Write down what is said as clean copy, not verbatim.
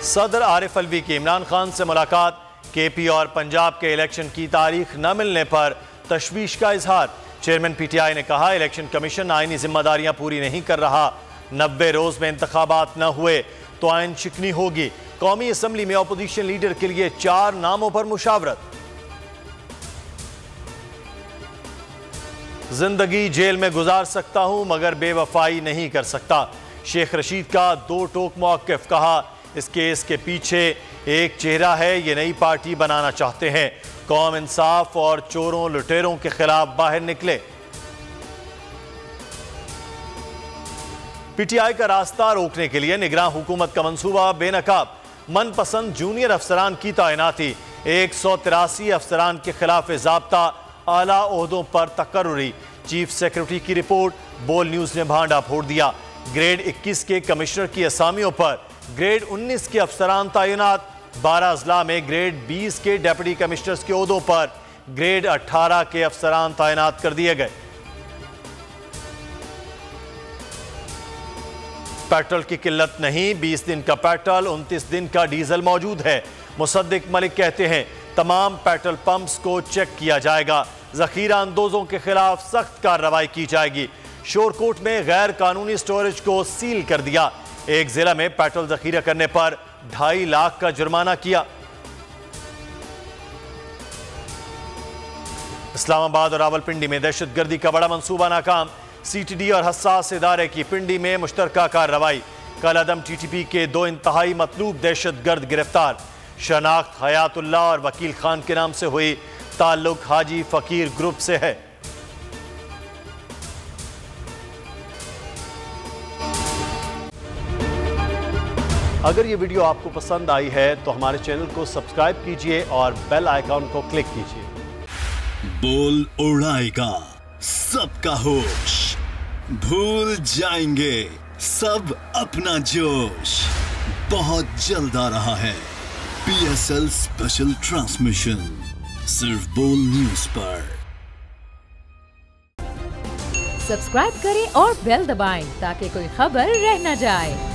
सदर आरिफ अलवी की इमरान खान से मुलाकात। केपी और पंजाब के इलेक्शन की तारीख न मिलने पर तशवीश का इजहार। चेयरमैन पीटीआई ने कहा, इलेक्शन कमीशन आईनी जिम्मेदारियां पूरी नहीं कर रहा। 90 रोज में इंतखाबात न हुए तो आइन शिकनी होगी। कौमी असम्बली में अपोजिशन लीडर के लिए 4 नामों पर मुशावरत। जिंदगी जेल में गुजार सकता हूं मगर बेवफाई नहीं कर सकता। शेख रशीद का 2 टोक मौक़िफ़। कहा, इस केस के पीछे एक चेहरा है, ये नई पार्टी बनाना चाहते हैं। कौम इंसाफ और चोरों लुटेरों के खिलाफ बाहर निकले। पीटीआई का रास्ता रोकने के लिए निगरान हुकूमत का मंसूबा बेनकाब। मनपसंद जूनियर अफसरान की तैनाती। 183 अफसरान के खिलाफ ज़ाब्ता, आला ओहदों पर तकर्रुरी। चीफ सेक्रेटरी की रिपोर्ट बोल न्यूज ने भांडा फोड़ दिया। ग्रेड 21 के कमिश्नर की असामियों पर ग्रेड 19 के अफसरान तैनात। 12 अजला में ग्रेड 20 के डेप्यूटी कमिश्नर्स के ओहदों पर ग्रेड 18 के अफसरान तैनात कर दिए गए। पेट्रोल की किल्लत नहीं, 20 दिन का पेट्रोल, 29 दिन का डीजल मौजूद है। मुसद्दिक मलिक कहते हैं, तमाम पेट्रोल पंप्स को चेक किया जाएगा। जखीरा अंदोजों के खिलाफ सख्त कार्रवाई की जाएगी। शोरकोट में गैर कानूनी स्टोरेज को सील कर दिया। एक जिला में पेट्रोल जखीरा करने पर 2.5 लाख का जुर्माना किया। इस्लामाबाद और रावलपिंडी में दहशतगर्दी का बड़ा मंसूबा नाकाम। सीटीडी और हसास इदारे की पिंडी में मुश्तरका कार्रवाई। कलअदम टीटीपी के 2 इंतहाई मतलूब दहशतगर्द गिरफ्तार। शनाख्त हयातुल्लाह और वकील खान के नाम से हुई, ताल्लुक हाजी फकीर ग्रुप से है। अगर ये वीडियो आपको पसंद आई है तो हमारे चैनल को सब्सक्राइब कीजिए और बेल आइकॉन को क्लिक कीजिए। बोल उड़ाएगा सबका होश, भूल जाएंगे सब अपना जोश। बहुत जल्द आ रहा है PSL स्पेशल ट्रांसमिशन, सिर्फ बोल न्यूज पर। सब्सक्राइब करें और बेल दबाएं ताकि कोई खबर रह न जाए।